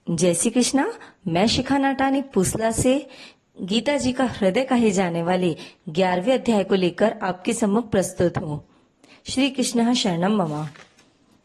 जय श्री कृष्णा। मैं शिखा नाटानी पुसला से गीता जी का हृदय कहे जाने वाले 11वें अध्याय को लेकर आपके सम्मुख प्रस्तुत हूँ। श्री कृष्ण शरणम मम।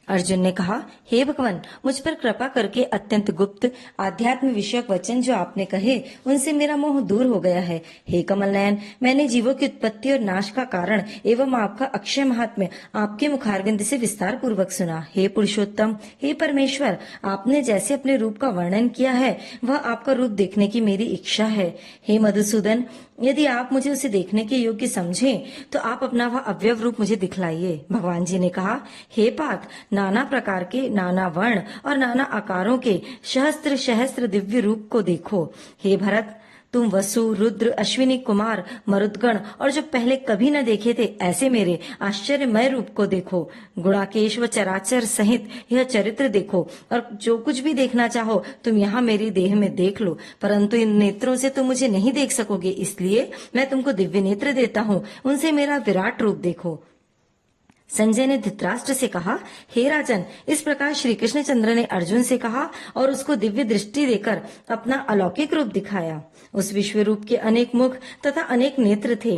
अर्जुन ने कहा, हे भगवान, मुझ पर कृपा करके अत्यंत गुप्त आध्यात्म विषयक वचन जो आपने कहे उनसे मेरा मोह दूर हो गया है। हे कमल नयन, मैंने जीवों की उत्पत्ति और नाश का कारण एवं आपका अक्षय महात्म्य आपके मुखारविंद से विस्तार पूर्वक सुना। हे पुरुषोत्तम, हे परमेश्वर, आपने जैसे अपने रूप का वर्णन किया है वह आपका रूप देखने की मेरी इच्छा है। हे मधुसूदन, यदि आप मुझे उसे देखने के योग्य समझें तो आप अपना वह अवयव रूप मुझे दिखलाइए। भगवान जी ने कहा, हे पार्थ, नाना प्रकार के, नाना वर्ण और नाना आकारों के सहस्त्र सहस्त्र दिव्य रूप को देखो। हे भरत, तुम वसु, रुद्र, अश्विनी कुमार, मरुदगण और जो पहले कभी न देखे थे ऐसे मेरे आश्चर्यमय रूप को देखो। गुणाकेश व चराचर सहित यह चरित्र देखो और जो कुछ भी देखना चाहो तुम यहाँ मेरी देह में देख लो, परंतु इन नेत्रों से तुम मुझे नहीं देख सकोगे, इसलिए मैं तुमको दिव्य नेत्र देता हूँ, उनसे मेरा विराट रूप देखो। संजय ने धृतराष्ट्र से कहा, हे राजन, इस प्रकार श्री कृष्णचंद्र ने अर्जुन से कहा और उसको दिव्य दृष्टि देकर अपना अलौकिक रूप दिखाया। उस विश्व रूप के अनेक मुख तथा अनेक नेत्र थे,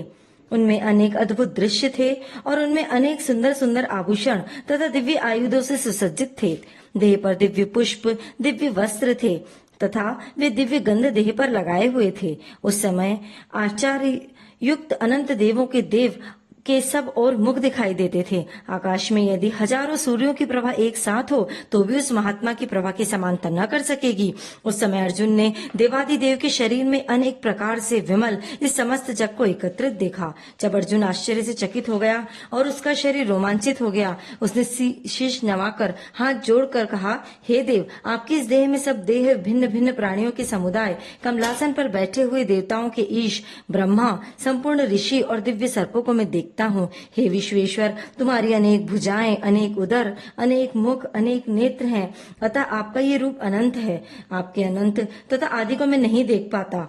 उनमें अनेक अद्भुत दृश्य थे और उनमें अनेक सुंदर सुंदर आभूषण तथा दिव्य आयुधों से सुसज्जित थे। देह पर दिव्य पुष्प, दिव्य वस्त्र थे तथा वे दिव्य गंध देह पर लगाए हुए थे। उस समय आचार्य युक्त अनंत देवों के देव के सब और मुख दिखाई देते थे। आकाश में यदि हजारों सूर्यों की प्रभा एक साथ हो तो भी उस महात्मा की प्रभा की समानता न कर सकेगी। उस समय अर्जुन ने देवादिदेव के शरीर में अनेक प्रकार से विमल इस समस्त जग को एकत्रित देखा। जब अर्जुन आश्चर्य से चकित हो गया और उसका शरीर रोमांचित हो गया, उसने शीश नवाकर हाथ जोड़कर कहा, हे देव, आपकी इस देह में सब देह भिन्न भिन्न प्राणियों के समुदाय, कमलासन पर बैठे हुए देवताओं के ईश, ब्रह्मा, संपूर्ण ऋषि और दिव्य सर्पों को मैं देखता हूँ। हे विश्वेश्वर, तुम्हारी अनेक भुजाएं, अनेक उदर, अनेक मुख, अनेक नेत्र हैं, अतः आपका ये रूप अनंत है। आपके अनंत तथा आदि को मैं नहीं देख पाता,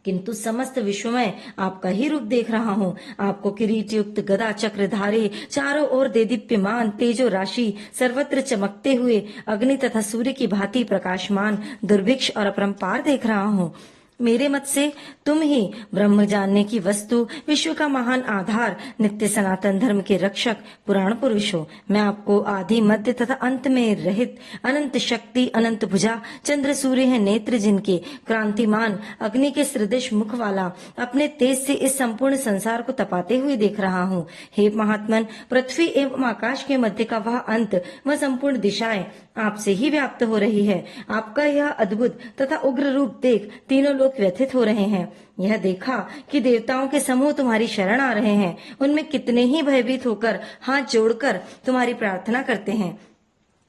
किंतु समस्त विश्व में आपका ही रूप देख रहा हूँ। आपको किरीट युक्त गदा चक्रधारी, चारों ओर देदीप्यमान तेजो राशि, सर्वत्र चमकते हुए अग्नि तथा सूर्य की भांति प्रकाशमान, दुर्भिक्ष और अपरंपार देख रहा हूँ। मेरे मत से तुम ही ब्रह्म जानने की वस्तु, विश्व का महान आधार, नित्य सनातन धर्म के रक्षक, पुराण पुरुष हो। मैं आपको आदि, मध्य तथा अंत में रहित, अनंत शक्ति, अनंत भुजा, चंद्र सूर्य है नेत्र जिनके, क्रांतिमान, अग्नि के सदृश मुख वाला, अपने तेज से इस संपूर्ण संसार को तपाते हुए देख रहा हूँ। हे महात्मन, पृथ्वी एवं आकाश के मध्य का वह अंत, वह संपूर्ण दिशाएं आपसे ही व्याप्त हो रही है। आपका यह अद्भुत तथा उग्र रूप देख तीनों लोग व्यथित हो रहे हैं। यह देखा कि देवताओं के समूह तुम्हारी शरण आ रहे हैं, उनमें कितने ही भयभीत होकर हाथ जोड़कर तुम्हारी प्रार्थना करते हैं।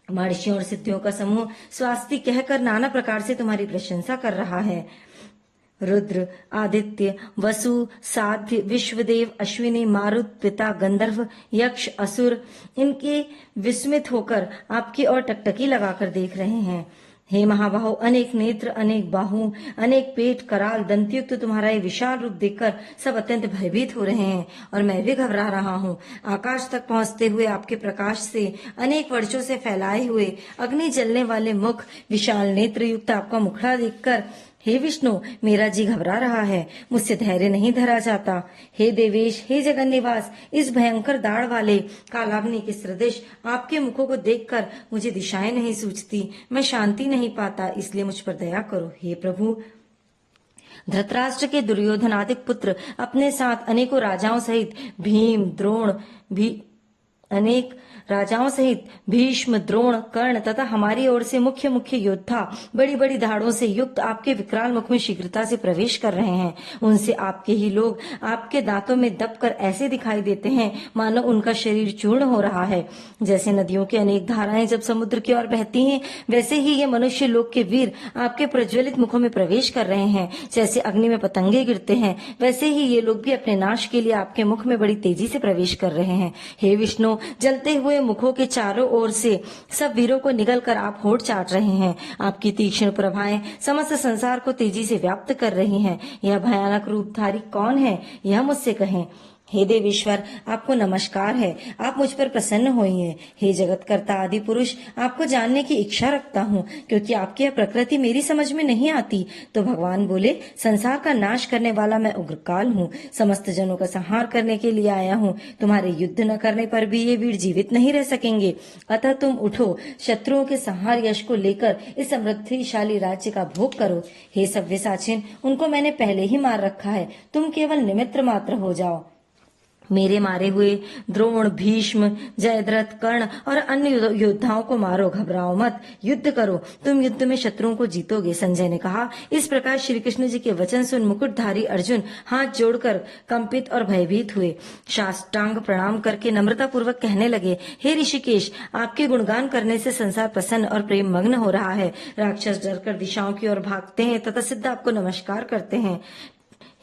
महर्षियों और सिद्धियों का समूह स्वास्ति कहकर नाना प्रकार से तुम्हारी प्रशंसा कर रहा है। रुद्र, आदित्य, वसु, साध्य, विश्वदेव, अश्विनी, मारुत, पिता, गंधर्व, यक्ष, असुर, इनके विस्मित होकर आपकी ओर टकटकी लगाकर देख रहे हैं। हे महाबाहो, अनेक नेत्र, अनेक बाहु, अनेक पेट, कराल, दंतयुक्त तुम्हारा ये विशाल रूप देखकर सब अत्यंत भयभीत हो रहे हैं और मैं भी घबरा रहा हूँ। आकाश तक पहुँचते हुए आपके प्रकाश से अनेक वर्षों से फैलाए हुए अग्नि जलने वाले मुख, विशाल नेत्र युक्त आपका मुखड़ा देखकर हे विष्णु, मेरा जी घबरा रहा है, मुझसे धैर्य नहीं धरा जाता। हे देवेश, हे जगन निवास, इस भयंकर दाढ़ वाले कालाग्नि के सदृश आपके मुखों को देखकर मुझे दिशाएं नहीं सूझती, मैं शांति नहीं पाता, इसलिए मुझ पर दया करो। हे प्रभु, धृतराष्ट्र के दुर्योधनादिक पुत्र अपने साथ अनेकों राजाओं सहित भीष्म, द्रोण, कर्ण तथा हमारी ओर से मुख्य मुख्य योद्धा बड़ी बड़ी धाड़ों से युक्त आपके विकराल मुख में शीघ्रता से प्रवेश कर रहे हैं। उनसे आपके ही लोग आपके दांतों में दबकर ऐसे दिखाई देते हैं मानो उनका शरीर चूर्ण हो रहा है। जैसे नदियों की अनेक धाराएं जब समुद्र की ओर बहती हैं, वैसे ही ये मनुष्य लोक के वीर आपके प्रज्वलित मुखों में प्रवेश कर रहे हैं। जैसे अग्नि में पतंगे गिरते हैं, वैसे ही ये लोग भी अपने नाश के लिए आपके मुख में बड़ी तेजी से प्रवेश कर रहे हैं। हे विष्णु, जलते हुए मुखों के चारों ओर से सब वीरों को निगल कर आप होठ चाट रहे हैं। आपकी तीक्ष्ण प्रभाएं समस्त संसार को तेजी से व्याप्त कर रही हैं। यह भयानक रूपधारी कौन है, यह मुझसे कहें। हे देवेश्वर, आपको नमस्कार है। आप मुझ पर प्रसन्न होइए। हे जगतकर्ता आदि पुरुष, आपको जानने की इच्छा रखता हूँ, क्योंकि आपकी यह प्रकृति मेरी समझ में नहीं आती। तो भगवान बोले, संसार का नाश करने वाला मैं उग्रकाल हूँ, समस्त जनों का संहार करने के लिए आया हूँ। तुम्हारे युद्ध न करने पर भी ये वीर जीवित नहीं रह सकेंगे। अतः तुम उठो, शत्रुओं के संहार यश को लेकर इस समृद्धिशाली राज्य का भोग करो। हे सव्यसाचिन, उनको मैंने पहले ही मार रखा है, तुम केवल निमित्त मात्र हो जाओ। मेरे मारे हुए द्रोण, भीष्म, जयद्रथ, कर्ण और अन्य योद्धाओं को मारो, घबराओ मत, युद्ध करो, तुम युद्ध में शत्रुओं को जीतोगे। संजय ने कहा। इस प्रकार श्री कृष्ण जी के वचन सुन मुकुटधारी अर्जुन हाथ जोड़कर कंपित और भयभीत हुए। साष्टांग प्रणाम करके नम्रता पूर्वक कहने लगे, हे ऋषिकेश, आपके गुणगान करने से संसार प्रसन्न और प्रेम मग्न हो रहा है। राक्षस डरकर दिशाओं की ओर भागते हैं तथा सिद्ध आपको नमस्कार करते हैं।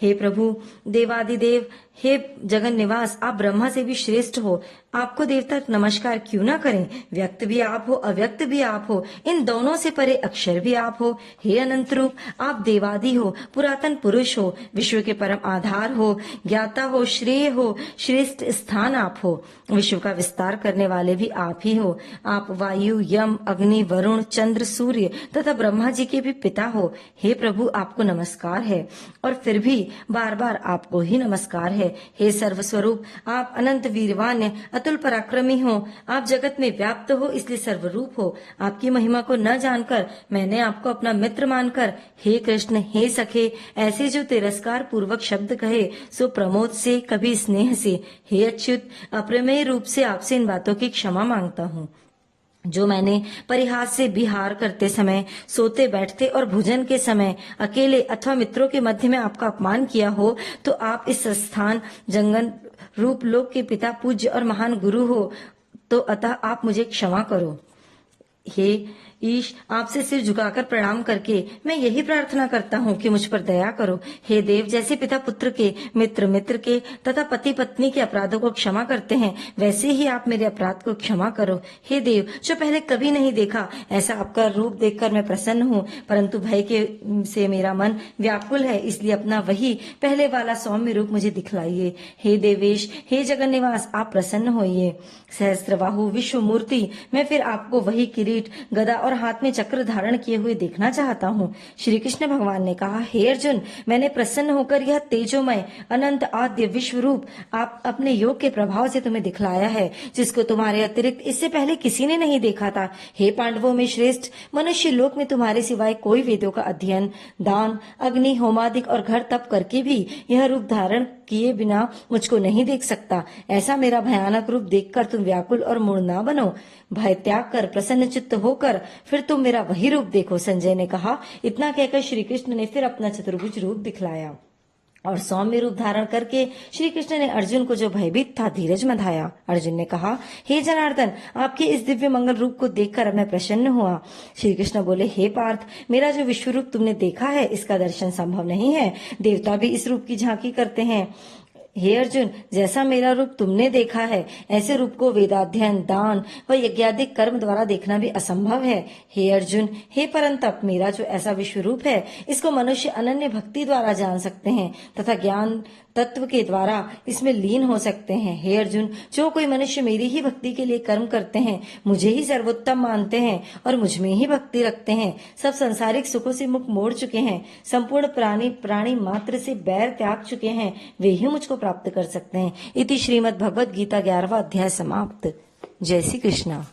हे प्रभु, देवादिदेव, हे जगन निवास, आप ब्रह्मा से भी श्रेष्ठ हो। आपको देवता नमस्कार क्यों ना करें? व्यक्त भी आप हो, अव्यक्त भी आप हो, इन दोनों से परे अक्षर भी आप हो। हे अनंत रूप, आप देवादि हो, पुरातन पुरुष हो, विश्व के परम आधार हो, ज्ञाता हो, श्रेय हो, श्रेष्ठ स्थान आप हो। विश्व का विस्तार करने वाले भी आप ही हो। आप वायु, यम, अग्नि, वरुण, चंद्र, सूर्य तथा ब्रह्मा जी के भी पिता हो। हे प्रभु, आपको नमस्कार है और फिर भी बार बार आपको ही नमस्कार है। हे सर्वस्वरूप, आप अनंत वीरवान्य, अतुल पराक्रमी हो। आप जगत में व्याप्त हो, इसलिए सर्वरूप हो। आपकी महिमा को न जानकर मैंने आपको अपना मित्र मानकर हे कृष्ण, हे सखे, ऐसे जो तिरस्कार पूर्वक शब्द कहे, सो प्रमोद से, कभी स्नेह से। हे अच्युत, अप्रमेय रूप से आपसे इन बातों की क्षमा मांगता हूँ। जो मैंने परिहास से विहार करते समय, सोते बैठते और भोजन के समय, अकेले अथवा मित्रों के मध्य में आपका अपमान किया हो, तो आप इस स्थान जंगन रूप लोक के पिता, पूज्य और महान गुरु हो, तो अतः आप मुझे क्षमा करो। हे ईश, आपसे सिर झुकाकर प्रणाम करके मैं यही प्रार्थना करता हूँ कि मुझ पर दया करो। हे देव, जैसे पिता पुत्र के, मित्र मित्र के तथा पति पत्नी के अपराधों को क्षमा करते हैं, वैसे ही आप मेरे अपराध को क्षमा करो। हे देव, जो पहले कभी नहीं देखा, ऐसा आपका रूप देखकर मैं प्रसन्न हूँ, परंतु भय के से मेरा मन व्याकुल है, इसलिए अपना वही पहले वाला सौम्य रूप मुझे दिखलाइए। हे देवेश, हे जगन निवास, आप प्रसन्न होइए। सहस्त्रबाहु विश्व मूर्ति, मैं फिर आपको वही किरीट, गदा और हाथ में चक्र धारण किए हुए देखना चाहता हूँ। श्री कृष्ण भगवान ने कहा, हे अर्जुन, मैंने प्रसन्न होकर यह तेजोमय अनंत आद्य विश्व रूप आप अपने योग के प्रभाव से तुम्हें दिखलाया है, जिसको तुम्हारे अतिरिक्त इससे पहले किसी ने नहीं देखा था। हे पांडवों में श्रेष्ठ, मनुष्य लोक में तुम्हारे सिवाय कोई वेदों का अध्ययन, दान, अग्नि, होमादिक और घर तप करके भी यह रूप धारण किए बिना मुझको नहीं देख सकता। ऐसा मेरा भयानक रूप देखकर तुम व्याकुल और मूढ़ ना बनो। भय त्याग कर प्रसन्न चित्त होकर फिर तुम मेरा वही रूप देखो। संजय ने कहा। इतना कहकर श्री कृष्ण ने फिर अपना चतुर्भुज रूप दिखलाया और सौम्य रूप धारण करके श्री कृष्ण ने अर्जुन को, जो भयभीत था, धीरज बंधाया। अर्जुन ने कहा, हे जनार्दन, आपके इस दिव्य मंगल रूप को देखकर मैं प्रसन्न हुआ। श्री कृष्ण बोले, हे पार्थ, मेरा जो विश्व रूप तुमने देखा है, इसका दर्शन संभव नहीं है। देवता भी इस रूप की झांकी करते हैं। हे अर्जुन, जैसा मेरा रूप तुमने देखा है, ऐसे रूप को वेदाध्ययन, दान व यज्ञादिक कर्म द्वारा देखना भी असंभव है। हे अर्जुन, हे परंतप, मेरा जो ऐसा विश्व रूप है, इसको मनुष्य अनन्य भक्ति द्वारा जान सकते हैं तथा ज्ञान तत्व के द्वारा इसमें लीन हो सकते हैं। हे अर्जुन, जो कोई मनुष्य मेरी ही भक्ति के लिए कर्म करते हैं, मुझे ही सर्वोत्तम मानते हैं और मुझ में ही भक्ति रखते हैं, सब संसारिक सुखों से मुख मोड़ चुके हैं, संपूर्ण प्राणी मात्र से बैर त्याग चुके हैं, वे ही मुझको प्राप्त कर सकते हैं। इति श्रीमद् भगवद गीता 11वां अध्याय समाप्त। जय श्री कृष्णा।